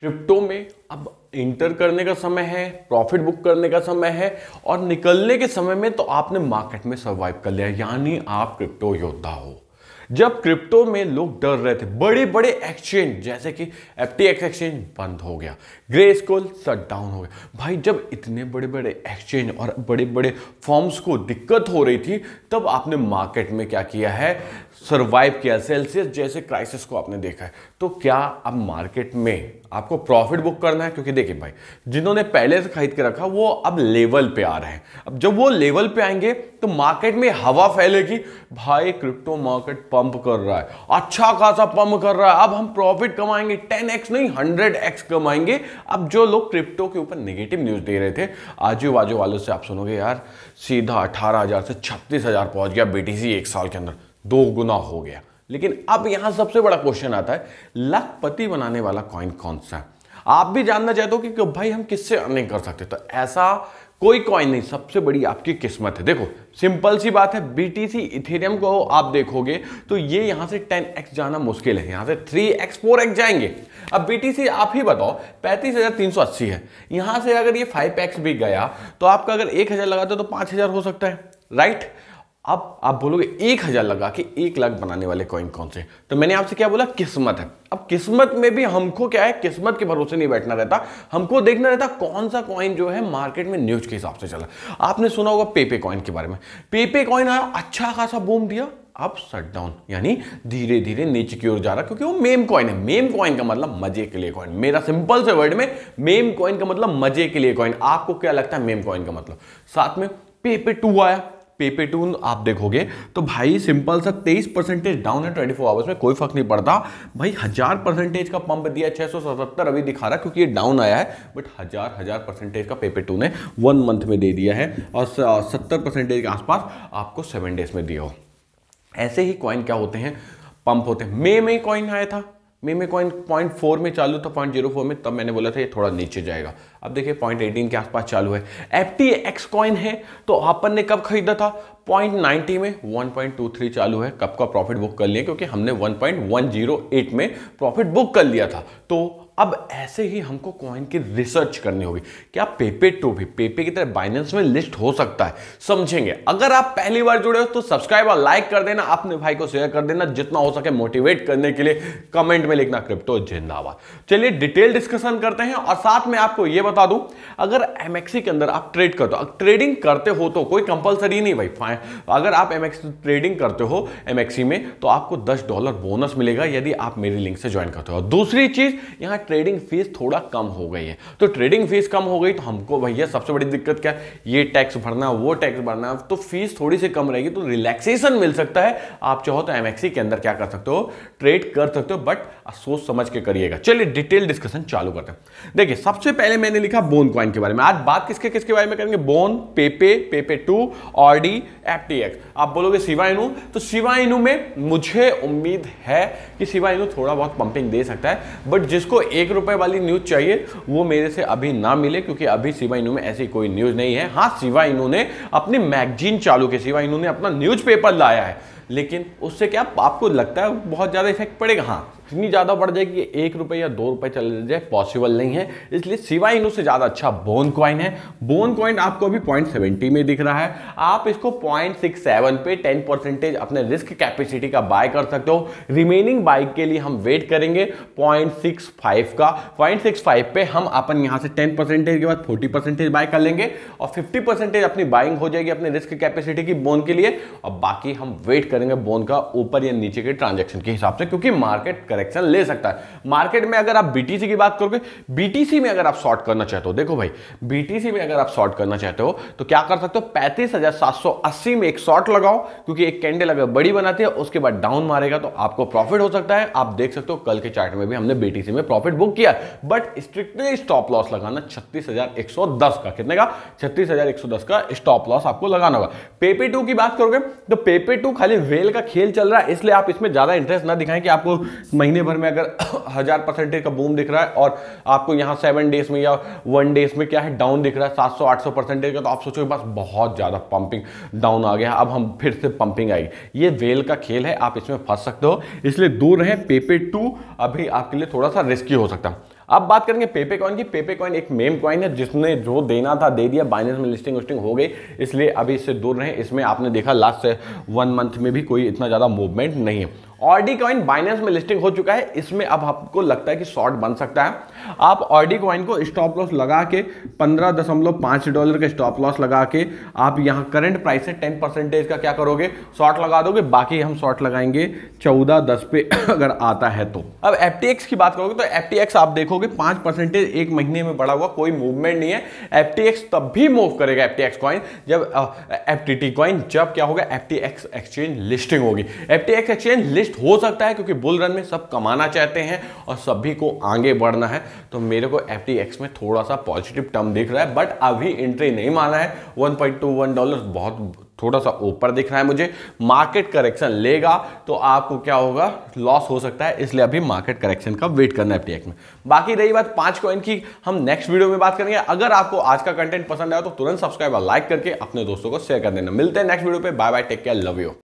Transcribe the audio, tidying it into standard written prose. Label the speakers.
Speaker 1: Crypto में अब inter करने का समय है, प्रॉफिट बुक करने का समय है और निकलने के समय में तो आपने मार्केट में सरवाइव कर लिया, यानी आप क्रिप्टो योद्धा हो। जब क्रिप्टो में लोग डर रहे थे, बड़े बड़े एक्सचेंज जैसे कि एफटीएक्स एक्सचेंज बंद हो गया, ग्रेस्केल शट डाउन हो गया। भाई जब इतने बड़े बड़े एक्सचेंज और बड़े बड़े फॉर्म्स को दिक्कत हो रही थी, तब आपने मार्केट में क्या किया है, सरवाइव किया। सेल्सियस जैसे क्राइसिस को आपने देखा है। तो क्या अब मार्केट में आपको प्रॉफिट बुक करना है? क्योंकि देखिए भाई, जिन्होंने पहले से खरीद के रखा वो अब लेवल पे आ रहे हैं। अब जब वो लेवल पे आएंगे तो मार्केट में हवा फैलेगी, भाई क्रिप्टो मार्केट पंप कर रहा है, अच्छा खासा पंप कर रहा है, अब हम प्रॉफिट कमाएंगे, 10x नहीं 100x कमाएंगे। अब जो लोग क्रिप्टो के ऊपर नेगेटिव न्यूज दे रहे थे, आजू बाजू वालों से आप सुनोगे यार सीधा 18,000 से 36,000 पहुंच गया बीटीसी, एक साल के अंदर 2 गुना हो गया। लेकिन अब यहां सबसे बड़ा क्वेश्चन आता है, लखपति बनाने वाला कॉइन कौन सा है? आप भी जानना चाहते हो कि भाई हम किससे अर्निंग कर सकते? तो ऐसा कोई कॉइन नहीं, सबसे बड़ी आपकी किस्मत है। देखो सिंपल सी बात है, बीटीसी इथेरियम को आप देखोगे तो ये यहां से 10x जाना मुश्किल है, यहां से 3x 4x जाएंगे। अब बीटीसी आप ही बताओ 35,380 है, यहां से अगर ये 5x भी गया तो आपका अगर 1,000 लगाते हो तो 5,000 हो सकता है, राइट? अब आप बोलोगे 1,000 लगा के 1 लाख बनाने वाले कॉइन कौन से? तो मैंने आपसे क्या बोला, किस्मत है। अब किस्मत में भी हमको क्या है, किस्मत के भरोसे नहीं बैठना रहता, हमको देखना रहता कौन सा कॉइन जो है मार्केट में न्यूज के हिसाब से चला। आपने सुना होगा पेपे कॉइन के बारे में। पेपे कॉइन आया, अच्छा खासा बूम दिया, अब शट डाउन, यानी धीरे धीरे नीचे की ओर जा रहा, क्योंकि वो मेम कॉइन है। मेम कॉइन का मतलब मजे के लिए कॉइन। मेरा सिंपल से वर्ड में मेम कॉइन का मतलब मजे के लिए कॉइन। आपको क्या लगता है मेम कॉइन का मतलब? साथ में पेपे 2 आया। पेपे 2 आप देखोगे तो भाई सिंपल सा 23% डाउन है 24 आवर्स में, कोई फर्क नहीं पड़ता भाई। 1000% का पंप दिया, 677 अभी दिखा रहा क्योंकि ये डाउन आया है, बट 1000% का पेपे 2 ने 1 मंथ में दे दिया है और 70% के आसपास आपको 7 डेज में दिया हो। ऐसे ही कॉइन क्या होते हैं, पंप होते हैं। मे में कॉइन आया था, मे में कॉइन 0.4 में चालू था, 0.04 में, तब मैंने बोला था ये थोड़ा नीचे जाएगा। अब देखिए 0.18 के आसपास चालू है। एफटीएक्स कॉइन है तो अपन ने कब खरीदा था? 0.90 में, 1.23 चालू है। कब का प्रॉफिट बुक कर लिया? क्योंकि हमने 1.108 में प्रॉफिट बुक कर लिया था। तो अब ऐसे ही हमको कॉइन की रिसर्च करनी होगी। क्या पेपे 2 भी पेपे की तरह बाइनेंस में लिस्ट हो सकता है? समझेंगे। अगर आप पहली बार जुड़े हो तो सब्सक्राइब और लाइक कर देना, अपने भाई को शेयर कर देना, जितना हो सके मोटिवेट करने के लिए कमेंट में लिखना क्रिप्टो जिंदाबाद। चलिए डिटेल डिस्कशन करते हैं और साथ में आपको यह बता दूं, अगर एमएक्सी के अंदर आप ट्रेड करते हो, ट्रेडिंग करते हो तो कोई कंपलसरी नहीं भाई, अगर आप एमएक्सी ट्रेडिंग करते हो एमएक्सी में तो आपको $10 बोनस मिलेगा यदि आप मेरी लिंक से ज्वाइन करते हो। दूसरी चीज, यहां ट्रेडिंग फीस थोड़ा कम हो गई है। तो ट्रेडिंग फीस कम हो गई तो हमको भैया सबसे बड़ी दिक्कत क्या है, ये टैक्स भरना वो टैक्स भरना, तो फीस थोड़ी सी कम रहेगी तो रिलैक्सेशन मिल सकता है। आप चाहो तो एमएक्सी के अंदर क्या कर सकते हो, ट्रेड कर सकते हो, बट सोच समझ के करिएगा। चलिए डिटेल डिस्कशन चालू करते हैं। देखिए सबसे पहले मैंने लिखा बोन कॉइन के बारे में। आज बात किसके किसके बारे में करेंगे? Bone, पेपे, पेपे 2, ऑर्डी, FTX. आप बोलोगे शिबा इनू, तो शिबा इनू में मुझे उम्मीद है कि शिबा इनू थोड़ा बहुत पंपिंग दे सकता है, बट जिसको ₹1 वाली न्यूज चाहिए वो मेरे से अभी ना मिले, क्योंकि अभी शिबा इनू में ऐसी कोई न्यूज नहीं है। हाँ, शिबा इनू ने अपनी मैगजीन चालू की, शिबा इनू ने अपना न्यूज़पेपर लाया है, लेकिन उससे क्या आपको लगता है बहुत ज्यादा इफेक्ट पड़ेगा? हाँ, इतनी ज्यादा बढ़ जाएगी कि ₹1 या ₹2 चले जाए, पॉसिबल नहीं है। इसलिए शिबा इनू से ज्यादा अच्छा बोन कॉइन है। बोन कॉइन आपको अभी 0.70 में दिख रहा है, आप इसको 0.67 पे 10% अपने रिस्क कैपेसिटी का बाय कर सकते हो। रिमेनिंग बाय के लिए हम वेट करेंगे 0.65 का। 0.65 पे हम अपन यहां से 10% के बाद 40% बाय कर लेंगे और 50% अपनी बाइंग हो जाएगी अपने रिस्क कैपेसिटी की बोन के लिए, और बाकी हम वेट करेंगे बोन का ऊपर या नीचे के ट्रांजैक्शन के हिसाब से, क्योंकि मार्केट करेक्शन ले सकता है। मार्केट में अगर आप बीटीसी की बात करोगे, बीटीसी में अगर आप शॉर्ट करना चाहते हो, देखो भाई बीटीसी में अगर आप शॉर्ट करना चाहते हो तो क्या कर सकते हो, 35,780 में एक शॉर्ट लगाओ, क्योंकि एक कैंडल अगर बड़ी बनाती है उसके बाद डाउन मारेगा तो आपको प्रॉफिट हो सकता है। आप देख सकते हो कल के चार्ट में भी हमने बीटीसी में प्रॉफिट बुक किया, बट स्ट्रिक्टली स्टॉप लॉस लगाना 36,110 का। कितने का? 36,110 का स्टॉप लॉस आपको लगाना होगा। पेपे 2 की बात करोगे तो पेपे 2 खाली वेल का खेल चल रहा है, इसलिए आप इसमें ज्यादा इंटरेस्ट ना दिखाएं कि आपको महीने भर में अगर 1000% का बूम दिख रहा है और आपको यहां 7 डेज में या 1 डेज में क्या है डाउन दिख रहा है 700-800% का, तो आप सोचोगे बस बहुत ज्यादा पंपिंग डाउन आ गया, अब हम फिर से पंपिंग आएगी। ये वेल का खेल है, आप इसमें फंस सकते हो, इसलिए दूर रहें। पेपे 2 अभी आपके लिए थोड़ा सा रिस्की हो सकता है। अब बात करेंगे पेपे कॉइन की। पेपे कॉइन एक मेम कॉइन है जिसने जो देना था दे दिया, बाइनेंस में लिस्टिंग हो गई, इसलिए अभी इससे दूर रहें। इसमें आपने देखा लास्ट 1 मंथ में भी कोई इतना ज्यादा मूवमेंट नहीं है। ऑर्डी कॉइन बाइनेंस में लिस्टिंग हो चुका है, इसमें अब आपको लगता है कि शॉर्ट बन सकता है। आप ऑर्डी कॉइन को स्टॉप लॉस लगा के $15.5 का स्टॉप लॉस लगा के आप यहां करंट प्राइस से 10% का क्या करोगे, शॉर्ट लगा दोगे। बाकी हम शॉर्ट लगाएंगे 14.10 पे अगर आता है तो। अब FTX की बात करोगे तो FTX आप देखोगे 5% एक महीने में बढ़ा हुआ, कोई मूवमेंट नहीं है। FTX तब भी मूव करेगा FTX कॉइन जब FTT कॉइन जब क्या होगा, FTX एक्सचेंज लिस्टिंग होगी। FTX एक्सचेंज हो सकता है क्योंकि बुल रन में सब कमाना चाहते हैं और सभी को आगे बढ़ना है, तो मेरे को FTX में थोड़ा सा पॉजिटिव टर्म दिख रहा है, बट अभी एंट्री नहीं माना है। $1.21 बहुत थोड़ा सा ऊपर दिख रहा है मुझे। मार्केट करेक्शन लेगा तो आपको क्या होगा, लॉस हो सकता है, इसलिए अभी मार्केट करेक्शन का वेट करना है FTX में। बाकी रही बात 5 कॉइन की, हम नेक्स्ट वीडियो में बात करेंगे। अगर आपको आज का कंटेंट पसंद आया तो तुरंत सब्सक्राइब और लाइक करके अपने दोस्तों को शेयर कर देना। मिलते हैं नेक्स्ट वीडियो पे, bye bye, take care, love you.